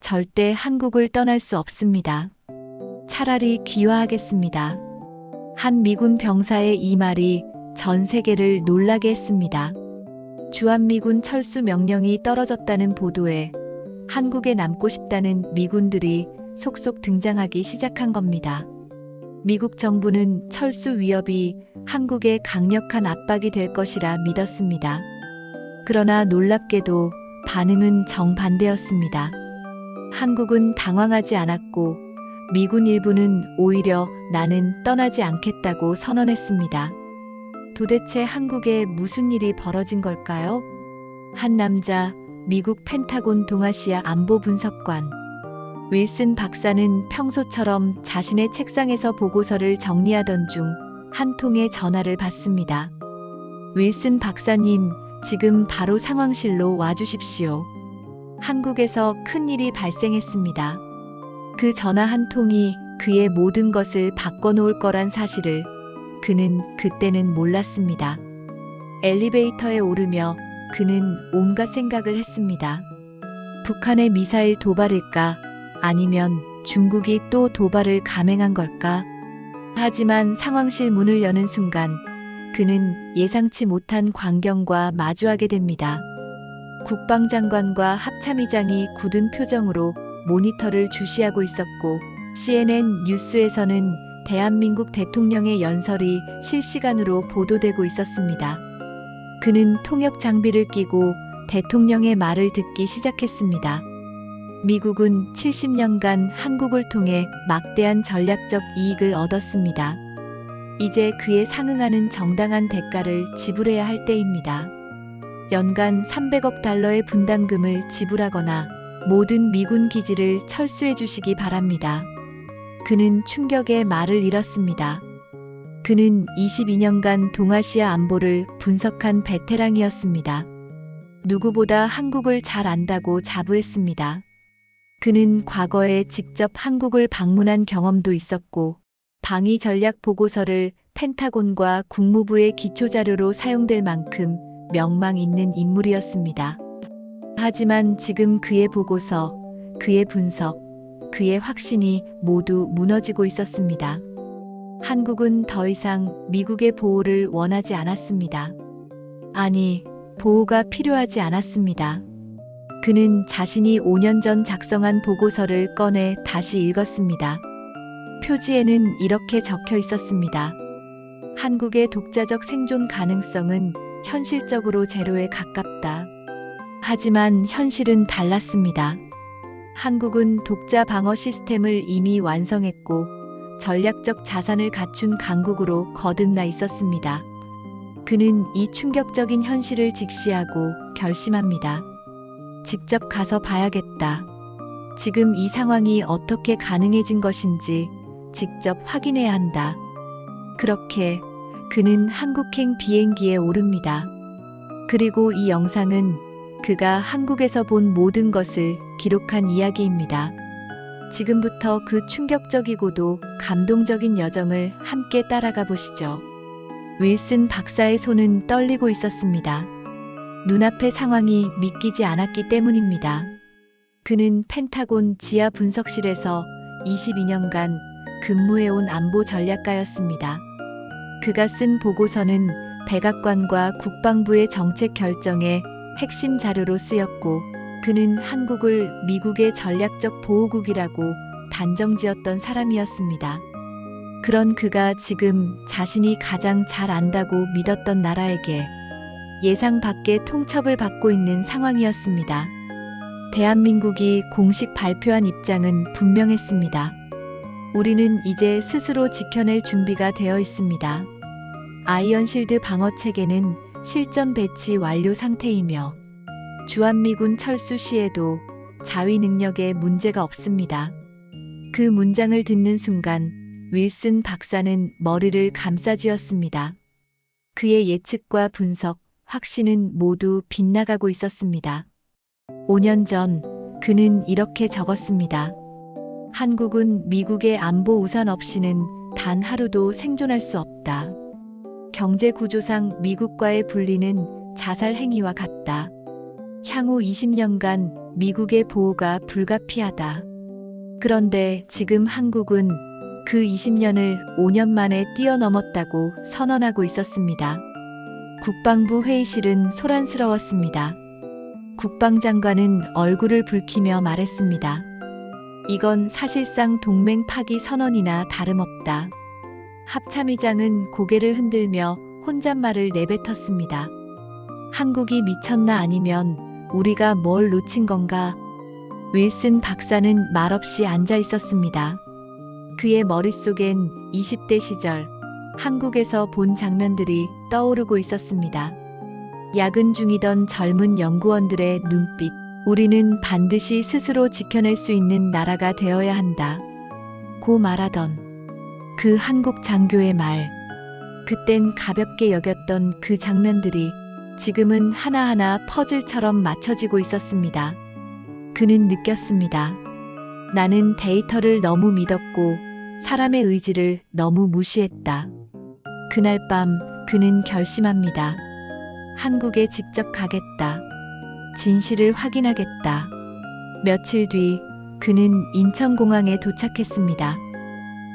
절대 한국을 떠날 수 없습니다. 차라리 귀화하겠습니다. 한 미군 병사의 이 말이 전 세계를 놀라게 했습니다. 주한미군 철수 명령이 떨어졌다는 보도에 한국에 남고 싶다는 미군들이 속속 등장하기 시작한 겁니다. 미국 정부는 철수 위협이 한국에 강력한 압박이 될 것이라 믿었습니다. 그러나 놀랍게도 반응은 정반대였습니다. 한국은 당황하지 않았고 미군 일부는 오히려 나는 떠나지 않겠다고 선언했습니다. 도대체 한국에 무슨 일이 벌어진 걸까요? 한 남자, 미국 펜타곤 동아시아 안보 분석관 윌슨 박사는 평소처럼 자신의 책상에서 보고서를 정리하던 중 한 통의 전화를 받습니다. 윌슨 박사님, 지금 바로 상황실로 와주십시오. 한국에서 큰 일이 발생했습니다. 그 전화 한 통이 그의 모든 것을 바꿔놓을 거란 사실을 그는 그때는 몰랐습니다. 엘리베이터에 오르며 그는 온갖 생각을 했습니다. 북한의 미사일 도발일까? 아니면 중국이 또 도발을 감행한 걸까? 하지만 상황실 문을 여는 순간 그는 예상치 못한 광경과 마주하게 됩니다. 국방장관과 합참의장이 굳은 표정으로 모니터를 주시하고 있었고 CNN 뉴스에서는 대한민국 대통령의 연설이 실시간으로 보도되고 있었습니다. 그는 통역 장비를 끼고 대통령의 말을 듣기 시작했습니다. 미국은 70년간 한국을 통해 막대한 전략적 이익을 얻었습니다. 이제 그에 상응하는 정당한 대가를 지불해야 할 때입니다. 연간 300억 달러의 분담금을 지불하거나 모든 미군 기지를 철수해 주시기 바랍니다. 그는 충격의 말을 잃었습니다. 그는 22년간 동아시아 안보를 분석한 베테랑이었습니다. 누구보다 한국을 잘 안다고 자부했습니다. 그는 과거에 직접 한국을 방문한 경험도 있었고 방위 전략 보고서를 펜타곤과 국무부의 기초자료로 사용될 만큼 명망 있는 인물이었습니다. 하지만 지금 그의 보고서, 그의 분석, 그의 확신이 모두 무너지고 있었습니다. 한국은 더 이상 미국의 보호를 원하지 않았습니다. 아니, 보호가 필요하지 않았습니다. 그는 자신이 5년 전 작성한 보고서를 꺼내 다시 읽었습니다. 표지에는 이렇게 적혀 있었습니다. 한국의 독자적 생존 가능성은 현실적으로 제로에 가깝다. 하지만 현실은 달랐습니다. 한국은 독자 방어 시스템을 이미 완성했고 전략적 자산을 갖춘 강국으로 거듭나 있었습니다. 그는 이 충격적인 현실을 직시하고 결심합니다. 직접 가서 봐야겠다. 지금 이 상황이 어떻게 가능해진 것인지 직접 확인해야 한다. 그렇게 그는 한국행 비행기에 오릅니다. 그리고 이 영상은 그가 한국에서 본 모든 것을 기록한 이야기입니다. 지금부터 그 충격적이고도 감동적인 여정을 함께 따라가 보시죠. 윌슨 박사의 손은 떨리고 있었습니다. 눈앞의 상황이 믿기지 않았기 때문입니다. 그는 펜타곤 지하 분석실에서 22년간 근무해온 안보 전략가였습니다. 그가 쓴 보고서는 백악관과 국방부의 정책 결정에 핵심 자료로 쓰였고 그는 한국을 미국의 전략적 보호국이라고 단정지었던 사람이었습니다. 그런 그가 지금 자신이 가장 잘 안다고 믿었던 나라에게 예상 밖의 통첩을 받고 있는 상황이었습니다. 대한민국이 공식 발표한 입장은 분명했습니다. 우리는 이제 스스로 지켜낼 준비가 되어 있습니다. 아이언실드 방어 체계는 실전 배치 완료 상태이며 주한미군 철수 시에도 자위 능력에 문제가 없습니다. 그 문장을 듣는 순간 윌슨 박사는 머리를 감싸쥐었습니다. 그의 예측과 분석, 확신은 모두 빗나가고 있었습니다. 5년 전 그는 이렇게 적었습니다. 한국은 미국의 안보 우산 없이는 단 하루도 생존할 수 없다. 경제 구조상 미국과의 분리는 자살 행위와 같다. 향후 20년간 미국의 보호가 불가피하다. 그런데 지금 한국은 그 20년을 5년 만에 뛰어넘었다고 선언하고 있었습니다. 국방부 회의실은 소란스러웠습니다. 국방장관은 얼굴을 붉히며 말했습니다. 이건 사실상 동맹 파기 선언이나 다름없다. 합참의장은 고개를 흔들며 혼잣말을 내뱉었습니다. 한국이 미쳤나 아니면 우리가 뭘 놓친 건가? 윌슨 박사는 말없이 앉아 있었습니다. 그의 머릿속엔 20대 시절 한국에서 본 장면들이 떠오르고 있었습니다. 야근 중이던 젊은 연구원들의 눈빛, 우리는 반드시 스스로 지켜낼 수 있는 나라가 되어야 한다. 고 말하던 그 한국 장교의 말, 그땐 가볍게 여겼던 그 장면들이 지금은 하나하나 퍼즐처럼 맞춰지고 있었습니다. 그는 느꼈습니다. 나는 데이터를 너무 믿었고 사람의 의지를 너무 무시했다. 그날 밤 그는 결심합니다. 한국에 직접 가겠다. 진실을 확인하겠다. 며칠 뒤 그는 인천공항에 도착했습니다.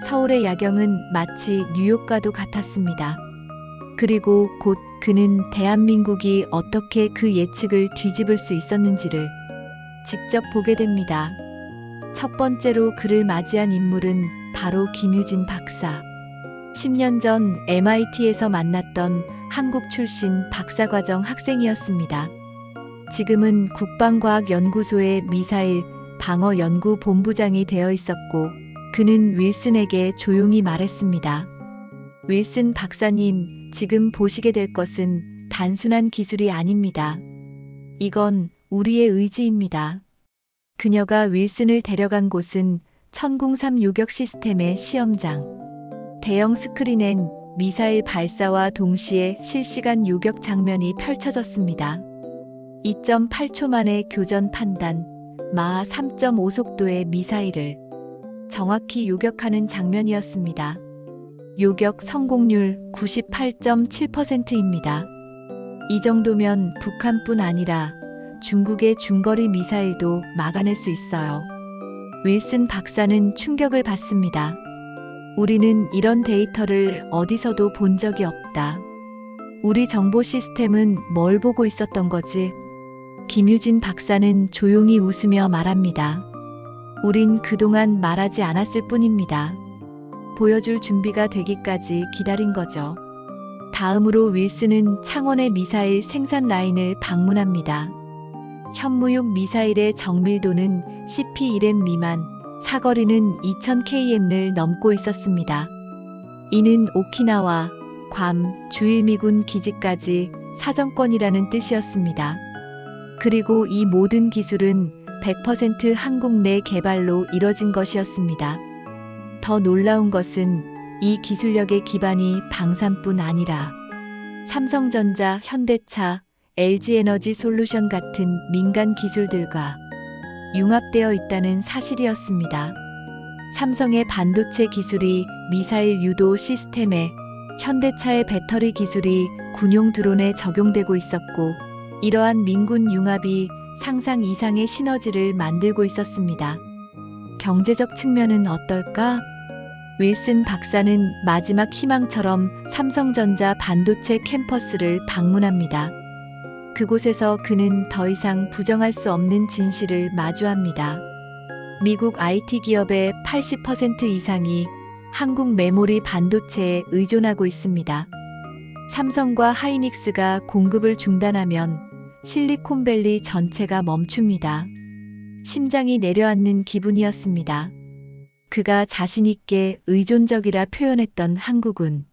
서울의 야경은 마치 뉴욕과도 같았습니다. 그리고 곧 그는 대한민국이 어떻게 그 예측을 뒤집을 수 있었는지를 직접 보게 됩니다. 첫 번째로 그를 맞이한 인물은 바로 김유진 박사. 10년 전 MIT에서 만났던 한국 출신 박사과정 학생이었습니다. 지금은 국방과학연구소의 미사일 방어연구본부장이 되어 있었고, 그는 윌슨에게 조용히 말했습니다. 윌슨 박사님, 지금 보시게 될 것은 단순한 기술이 아닙니다. 이건 우리의 의지입니다. 그녀가 윌슨을 데려간 곳은 천궁3 요격 시스템의 시험장. 대형 스크린엔 미사일 발사와 동시에 실시간 요격 장면이 펼쳐졌습니다. 2.8초 만에 교전 판단, 마하 3.5 속도의 미사일을 정확히 요격하는 장면이었습니다. 요격 성공률 98.7%입니다. 이 정도면 북한뿐 아니라 중국의 중거리 미사일도 막아낼 수 있어요. 윌슨 박사는 충격을 받습니다. 우리는 이런 데이터를 어디서도 본 적이 없다. 우리 정보 시스템은 뭘 보고 있었던 거지? 김유진 박사는 조용히 웃으며 말합니다. 우린 그동안 말하지 않았을 뿐입니다. 보여줄 준비가 되기까지 기다린 거죠. 다음으로 윌슨은 창원의 미사일 생산 라인을 방문합니다. 현무용 미사일의 정밀도는 CP1M 미만, 사거리는 2000km를 넘고 있었습니다. 이는 오키나와, 괌, 주일미군 기지까지 사정권이라는 뜻이었습니다. 그리고 이 모든 기술은 100% 한국 내 개발로 이뤄진 것이었습니다. 더 놀라운 것은 이 기술력의 기반이 방산뿐 아니라 삼성전자, 현대차, LG에너지솔루션 같은 민간 기술들과 융합되어 있다는 사실이었습니다. 삼성의 반도체 기술이 미사일 유도 시스템에, 현대차의 배터리 기술이 군용 드론에 적용되고 있었고, 이러한 민군 융합이 상상 이상의 시너지를 만들고 있었습니다. 경제적 측면은 어떨까? 윌슨 박사는 마지막 희망처럼 삼성전자 반도체 캠퍼스를 방문합니다. 그곳에서 그는 더 이상 부정할 수 없는 진실을 마주합니다. 미국 IT 기업의 80% 이상이 한국 메모리 반도체에 의존하고 있습니다. 삼성과 하이닉스가 공급을 중단하면 실리콘밸리 전체가 멈춥니다. 심장이 내려앉는 기분이었습니다. 그가 자신있게 의존적이라 표현했던 한국은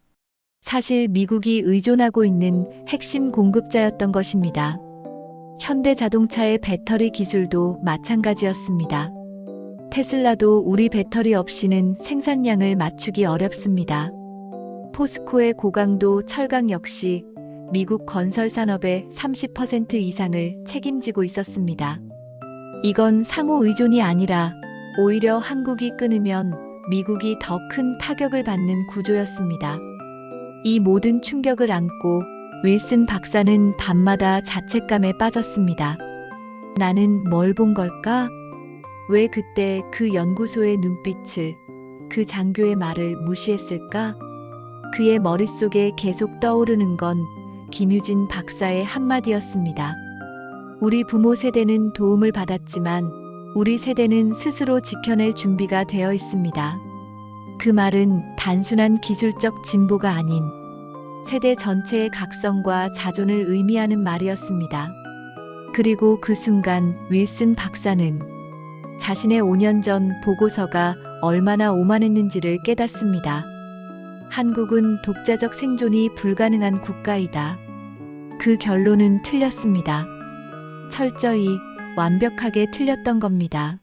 사실 미국이 의존하고 있는 핵심 공급자였던 것입니다. 현대자동차의 배터리 기술도 마찬가지였습니다. 테슬라도 우리 배터리 없이는 생산량을 맞추기 어렵습니다. 포스코의 고강도 철강 역시 미국 건설 산업의 30% 이상을 책임지고 있었습니다. 이건 상호 의존이 아니라 오히려 한국이 끊으면 미국이 더 큰 타격을 받는 구조였습니다. 이 모든 충격을 안고 윌슨 박사는 밤마다 자책감에 빠졌습니다. 나는 뭘 본 걸까? 왜 그때 그 연구소의 눈빛을, 그 장교의 말을 무시했을까? 그의 머릿속에 계속 떠오르는 건 김유진 박사의 한마디였습니다. 우리 부모 세대는 도움을 받았지만 우리 세대는 스스로 지켜낼 준비가 되어 있습니다. 그 말은 단순한 기술적 진보가 아닌 세대 전체의 각성과 자존을 의미하는 말이었습니다. 그리고 그 순간 윌슨 박사는 자신의 5년 전 보고서가 얼마나 오만했는지를 깨닫습니다. 한국은 독자적 생존이 불가능한 국가이다. 그 결론은 틀렸습니다. 철저히 완벽하게 틀렸던 겁니다.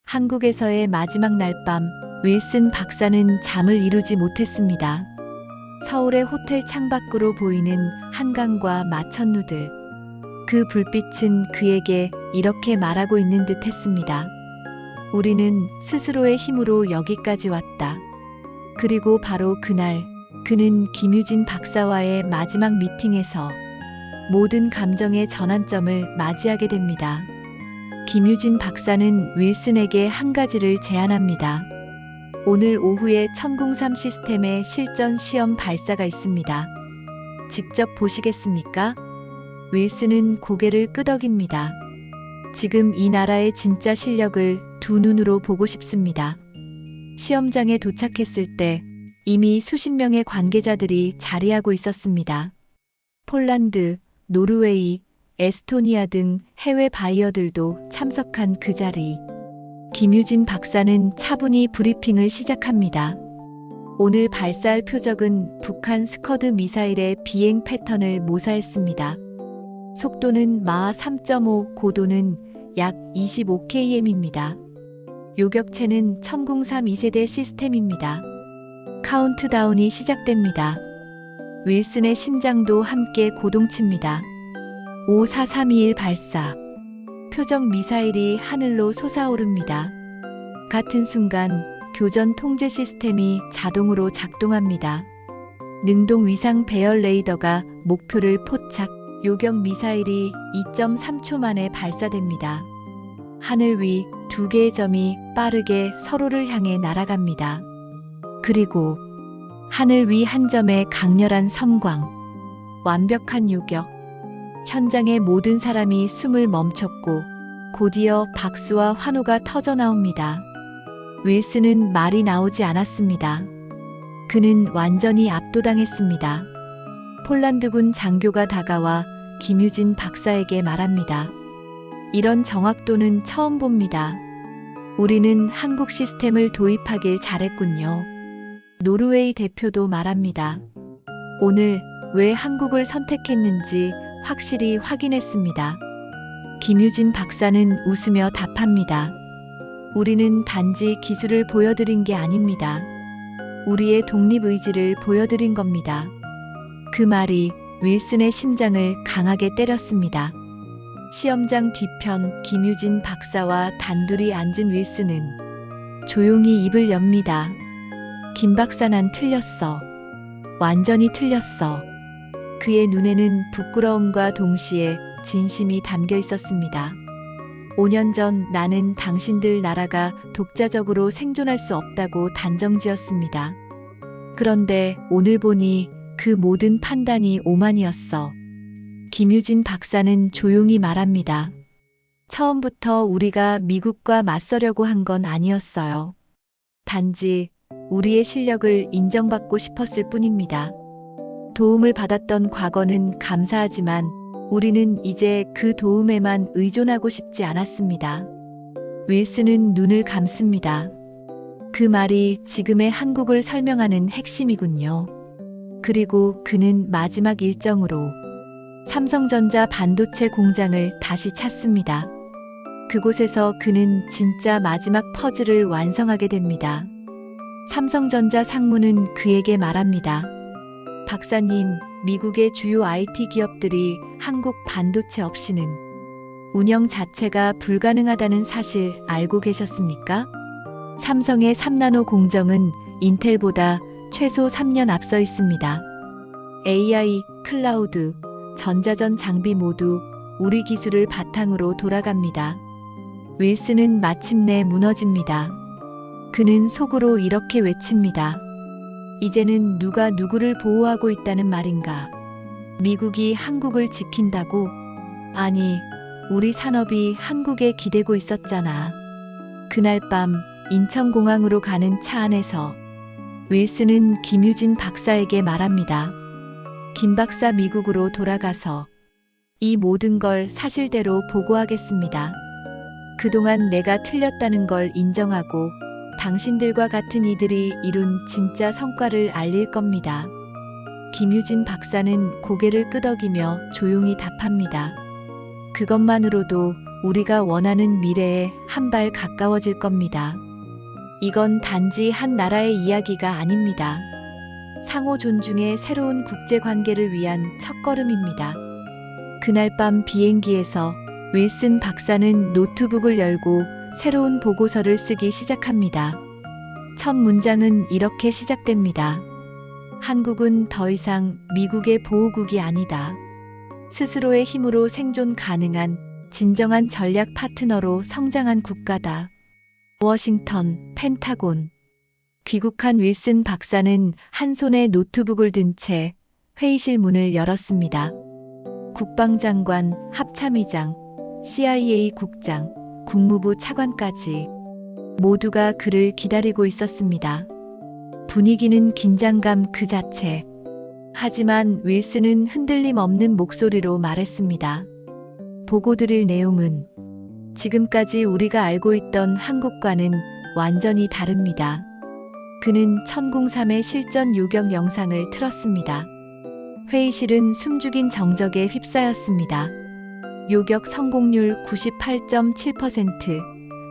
한국에서의 마지막 날밤, 윌슨 박사는 잠을 이루지 못했습니다. 서울의 호텔 창밖으로 보이는 한강과 마천루들. 그 불빛은 그에게 이렇게 말하고 있는 듯 했습니다. 우리는 스스로의 힘으로 여기까지 왔다. 그리고 바로 그날, 그는 김유진 박사와의 마지막 미팅에서 모든 감정의 전환점을 맞이하게 됩니다. 김유진 박사는 윌슨에게 한 가지를 제안합니다. 오늘 오후에 천궁3 시스템의 실전 시험 발사가 있습니다. 직접 보시겠습니까? 윌슨은 고개를 끄덕입니다. 지금 이 나라의 진짜 실력을 두 눈으로 보고 싶습니다. 시험장에 도착했을 때 이미 수십 명의 관계자들이 자리하고 있었습니다. 폴란드, 노르웨이, 에스토니아 등 해외 바이어들도 참석한 그 자리. 김유진 박사는 차분히 브리핑을 시작합니다. 오늘 발사할 표적은 북한 스커드 미사일의 비행 패턴을 모사했습니다. 속도는 마하 3.5, 고도는 약 25km입니다. 요격체는 천궁3 2세대 시스템입니다. 카운트다운이 시작됩니다. 윌슨의 심장도 함께 고동칩니다. 5, 4, 3, 2, 1 발사. 표적 미사일이 하늘로 솟아오릅니다. 같은 순간 교전 통제 시스템이 자동으로 작동합니다. 능동 위상 배열 레이더가 목표를 포착, 요격 미사일이 2.3초 만에 발사됩니다. 하늘 위 두 개의 점이 빠르게 서로를 향해 날아갑니다. 그리고 하늘 위 한 점의 강렬한 섬광, 완벽한 요격. 현장의 모든 사람이 숨을 멈췄고 곧이어 박수와 환호가 터져 나옵니다. 윌슨은 말이 나오지 않았습니다. 그는 완전히 압도당했습니다. 폴란드군 장교가 다가와 김유진 박사에게 말합니다. 이런 정확도는 처음 봅니다. 우리는 한국 시스템을 도입하길 잘했군요. 노르웨이 대표도 말합니다. 오늘 왜 한국을 선택했는지 확실히 확인했습니다. 김유진 박사는 웃으며 답합니다. 우리는 단지 기술을 보여드린 게 아닙니다. 우리의 독립의지를 보여드린 겁니다. 그 말이 윌슨의 심장을 강하게 때렸습니다. 시험장 뒤편 김유진 박사와 단둘이 앉은 윌슨은 조용히 입을 엽니다. 김 박사 난 틀렸어. 완전히 틀렸어. 그의 눈에는 부끄러움과 동시에 진심이 담겨 있었습니다. 5년 전 나는 당신들 나라가 독자적으로 생존할 수 없다고 단정지었습니다. 그런데 오늘 보니 그 모든 판단이 오만이었어. 김유진 박사는 조용히 말합니다. 처음부터 우리가 미국과 맞서려고 한 건 아니었어요. 단지 우리의 실력을 인정받고 싶었을 뿐입니다. 도움을 받았던 과거는 감사하지만 우리는 이제 그 도움에만 의존하고 싶지 않았습니다. 윌슨은 눈을 감습니다. 그 말이 지금의 한국을 설명하는 핵심이군요. 그리고 그는 마지막 일정으로 삼성전자 반도체 공장을 다시 찾습니다. 그곳에서 그는 진짜 마지막 퍼즐을 완성하게 됩니다. 삼성전자 상무는 그에게 말합니다. 박사님, 미국의 주요 IT 기업들이 한국 반도체 없이는 운영 자체가 불가능하다는 사실 알고 계셨습니까? 삼성의 3나노 공정은 인텔보다 최소 3년 앞서 있습니다. AI, 클라우드, 전자전 장비 모두 우리 기술을 바탕으로 돌아갑니다. 윌슨은 마침내 무너집니다. 그는 속으로 이렇게 외칩니다. 이제는 누가 누구를 보호하고 있다는 말인가? 미국이 한국을 지킨다고? 아니, 우리 산업이 한국에 기대고 있었잖아. 그날 밤 인천공항으로 가는 차 안에서 윌슨은 김유진 박사에게 말합니다. 김 박사 미국으로 돌아가서 이 모든 걸 사실대로 보고하겠습니다. 그동안 내가 틀렸다는 걸 인정하고 당신들과 같은 이들이 이룬 진짜 성과를 알릴 겁니다. 김유진 박사는 고개를 끄덕이며 조용히 답합니다. 그것만으로도 우리가 원하는 미래에 한 발 가까워질 겁니다. 이건 단지 한 나라의 이야기가 아닙니다. 상호 존중의 새로운 국제 관계를 위한 첫걸음입니다. 그날 밤 비행기에서 윌슨 박사는 노트북을 열고 새로운 보고서를 쓰기 시작합니다. 첫 문장은 이렇게 시작됩니다. 한국은 더 이상 미국의 보호국이 아니다. 스스로의 힘으로 생존 가능한 진정한 전략 파트너로 성장한 국가다. 워싱턴, 펜타곤. 귀국한 윌슨 박사는 한 손에 노트북을 든 채 회의실 문을 열었습니다. 국방장관, 합참의장, CIA 국장, 국무부 차관까지 모두가 그를 기다리고 있었습니다. 분위기는 긴장감 그 자체. 하지만 윌슨은 흔들림 없는 목소리로 말했습니다. 보고 드릴 내용은 지금까지 우리가 알고 있던 한국과는 완전히 다릅니다. 그는 천궁3의 실전 요격 영상을 틀었습니다. 회의실은 숨죽인 정적에 휩싸였습니다. 요격 성공률 98.7%,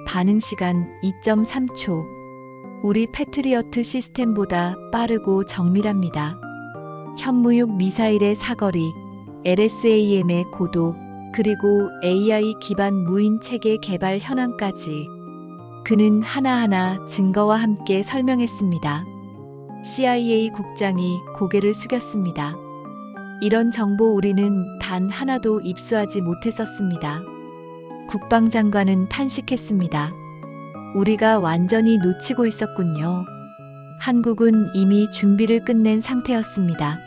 반응 시간 2.3초. 우리 패트리어트 시스템보다 빠르고 정밀합니다. 현무육 미사일의 사거리, LSAM의 고도, 그리고 AI 기반 무인 체계 개발 현황까지 그는 하나하나 증거와 함께 설명했습니다. CIA 국장이 고개를 숙였습니다. 이런 정보 우리는 단 하나도 입수하지 못했었습니다. 국방장관은 탄식했습니다. 우리가 완전히 놓치고 있었군요. 한국은 이미 준비를 끝낸 상태였습니다.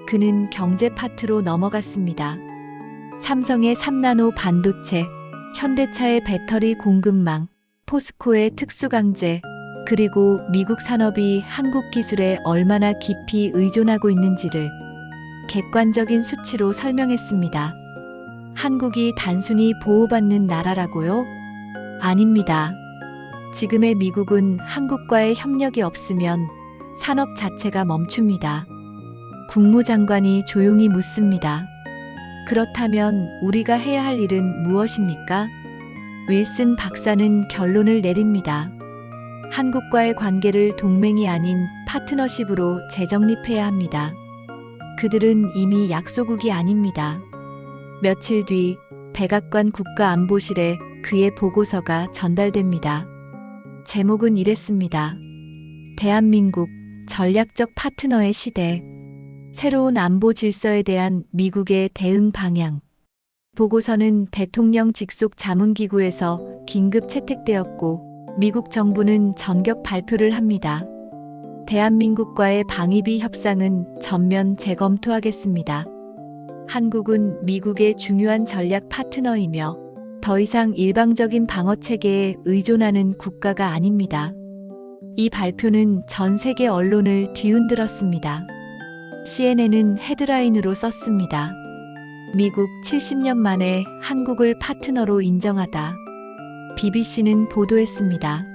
그는 경제 파트로 넘어갔습니다. 삼성의 3나노 반도체, 현대차의 배터리 공급망, 포스코의 특수강제, 그리고 미국 산업이 한국 기술에 얼마나 깊이 의존하고 있는지를 객관적인 수치로 설명했습니다. 한국이 단순히 보호받는 나라라고요? 아닙니다. 지금의 미국은 한국과의 협력이 없으면 산업 자체가 멈춥니다. 국무장관이 조용히 묻습니다. 그렇다면 우리가 해야 할 일은 무엇입니까? 윌슨 박사는 결론을 내립니다. 한국과의 관계를 동맹이 아닌 파트너십으로 재정립해야 합니다. 그들은 이미 약소국이 아닙니다. 며칠 뒤 백악관 국가안보실에 그의 보고서가 전달됩니다. 제목은 이랬습니다. 대한민국 전략적 파트너의 시대. 새로운 안보 질서에 대한 미국의 대응 방향. 보고서는 대통령 직속 자문기구에서 긴급 채택되었고 미국 정부는 전격 발표를 합니다. 대한민국과의 방위비 협상은 전면 재검토하겠습니다. 한국은 미국의 중요한 전략 파트너이며 더 이상 일방적인 방어 체계에 의존하는 국가가 아닙니다. 이 발표는 전 세계 언론을 뒤흔들었습니다. CNN은 헤드라인으로 썼습니다. 미국 70년 만에 한국을 파트너로 인정하다. BBC는 보도했습니다.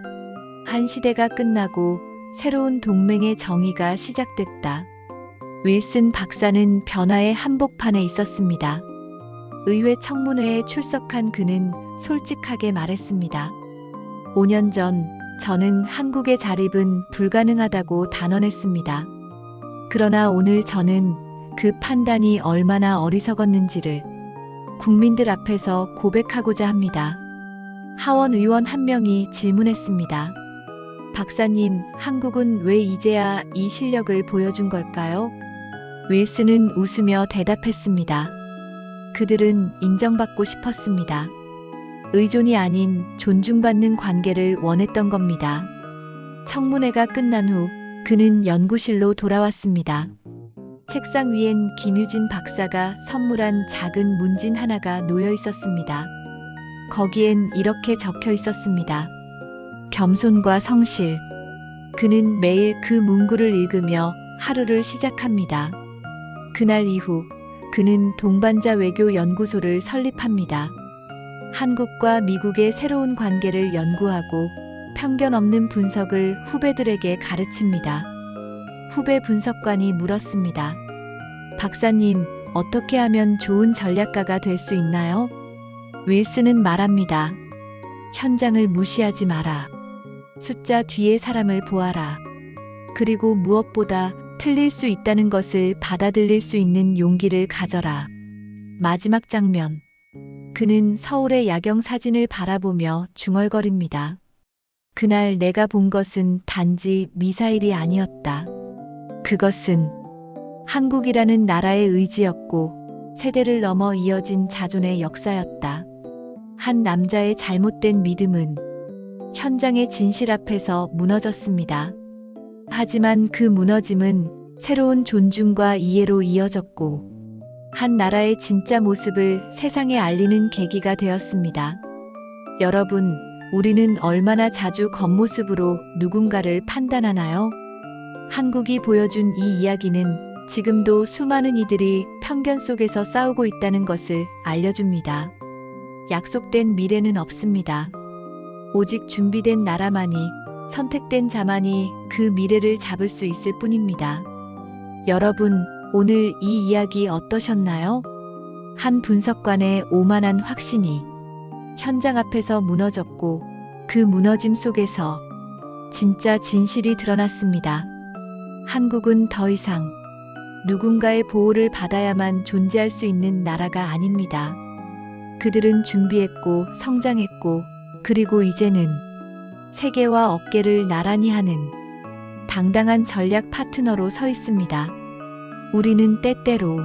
한 시대가 끝나고 새로운 동맹의 정의가 시작됐다. 윌슨 박사는 변화의 한복판에 있었습니다. 의회 청문회에 출석한 그는 솔직하게 말했습니다. 5년 전 저는 한국의 자립은 불가능하다고 단언했습니다. 그러나 오늘 저는 그 판단이 얼마나 어리석었는지를 국민들 앞에서 고백하고자 합니다. 하원 의원 한 명이 질문했습니다. 박사님, 한국은 왜 이제야 이 실력을 보여준 걸까요? 윌슨은 웃으며 대답했습니다. 그들은 인정받고 싶었습니다. 의존이 아닌 존중받는 관계를 원했던 겁니다. 청문회가 끝난 후 그는 연구실로 돌아왔습니다. 책상 위엔 김유진 박사가 선물한 작은 문진 하나가 놓여 있었습니다. 거기엔 이렇게 적혀 있었습니다. 겸손과 성실. 그는 매일 그 문구를 읽으며 하루를 시작합니다. 그날 이후 그는 동반자 외교 연구소를 설립합니다. 한국과 미국의 새로운 관계를 연구하고 편견 없는 분석을 후배들에게 가르칩니다. 후배 분석관이 물었습니다. 박사님, 어떻게 하면 좋은 전략가가 될 수 있나요? 윌슨은 말합니다. 현장을 무시하지 마라. 숫자 뒤에 사람을 보아라. 그리고 무엇보다 틀릴 수 있다는 것을 받아들일 수 있는 용기를 가져라. 마지막 장면. 그는 서울의 야경 사진을 바라보며 중얼거립니다. 그날 내가 본 것은 단지 미사일이 아니었다. 그것은 한국이라는 나라의 의지였고 세대를 넘어 이어진 자존의 역사였다. 한 남자의 잘못된 믿음은 현장의 진실 앞에서 무너졌습니다. 하지만 그 무너짐은 새로운 존중과 이해로 이어졌고 한 나라의 진짜 모습을 세상에 알리는 계기가 되었습니다. 여러분, 우리는 얼마나 자주 겉모습으로 누군가를 판단하나요? 한국이 보여준 이 이야기는 지금도 수많은 이들이 편견 속에서 싸우고 있다는 것을 알려줍니다. 약속된 미래는 없습니다. 오직 준비된 나라만이, 선택된 자만이 그 미래를 잡을 수 있을 뿐입니다. 여러분, 오늘 이 이야기 어떠셨나요? 한 분석관의 오만한 확신이 현장 앞에서 무너졌고 그 무너짐 속에서 진짜 진실이 드러났습니다. 한국은 더 이상 누군가의 보호를 받아야만 존재할 수 있는 나라가 아닙니다. 그들은 준비했고 성장했고 그리고 이제는 세계와 어깨를 나란히 하는 당당한 전략 파트너로 서 있습니다. 우리는 때때로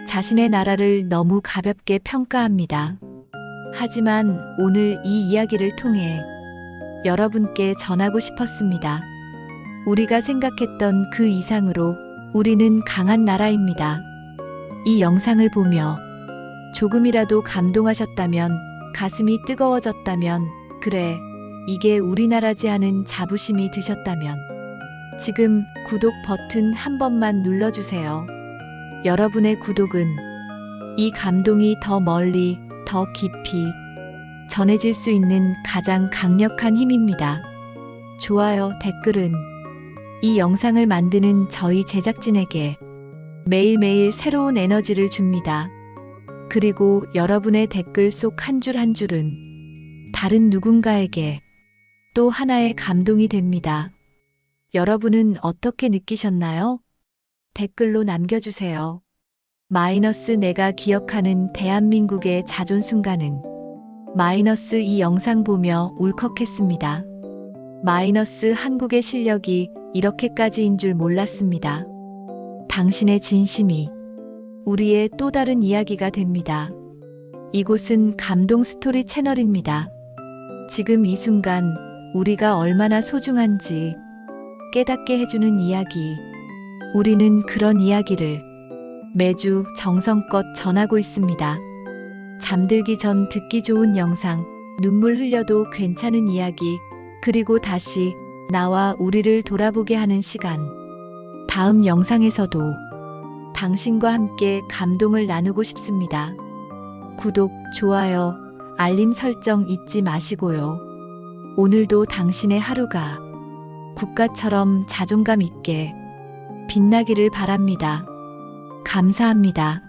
자신의 나라를 너무 가볍게 평가합니다. 하지만 오늘 이 이야기를 통해 여러분께 전하고 싶었습니다. 우리가 생각했던 그 이상으로 우리는 강한 나라입니다. 이 영상을 보며 조금이라도 감동하셨다면, 가슴이 뜨거워졌다면, 그래, 이게 우리나라지 하는 자부심이 드셨다면 지금 구독 버튼 한 번만 눌러주세요. 여러분의 구독은 이 감동이 더 멀리, 더 깊이 전해질 수 있는 가장 강력한 힘입니다. 좋아요, 댓글은 이 영상을 만드는 저희 제작진에게 매일매일 새로운 에너지를 줍니다. 그리고 여러분의 댓글 속 한 줄 한 줄은 다른 누군가에게 또 하나의 감동이 됩니다. 여러분은 어떻게 느끼셨나요? 댓글로 남겨주세요. 마이너스 내가 기억하는 대한민국의 자존순간은 마이너스 이 영상 보며 울컥했습니다. 마이너스 한국의 실력이 이렇게까지인 줄 몰랐습니다. 당신의 진심이 우리의 또 다른 이야기가 됩니다. 이곳은 감동 스토리 채널입니다. 지금 이 순간 우리가 얼마나 소중한지 깨닫게 해주는 이야기. 우리는 그런 이야기를 매주 정성껏 전하고 있습니다. 잠들기 전 듣기 좋은 영상, 눈물 흘려도 괜찮은 이야기, 그리고 다시 나와 우리를 돌아보게 하는 시간. 다음 영상에서도 당신과 함께 감동을 나누고 싶습니다. 구독, 좋아요, 알림 설정 잊지 마시고요. 오늘도 당신의 하루가 국가처럼 자존감 있게 빛나기를 바랍니다. 감사합니다.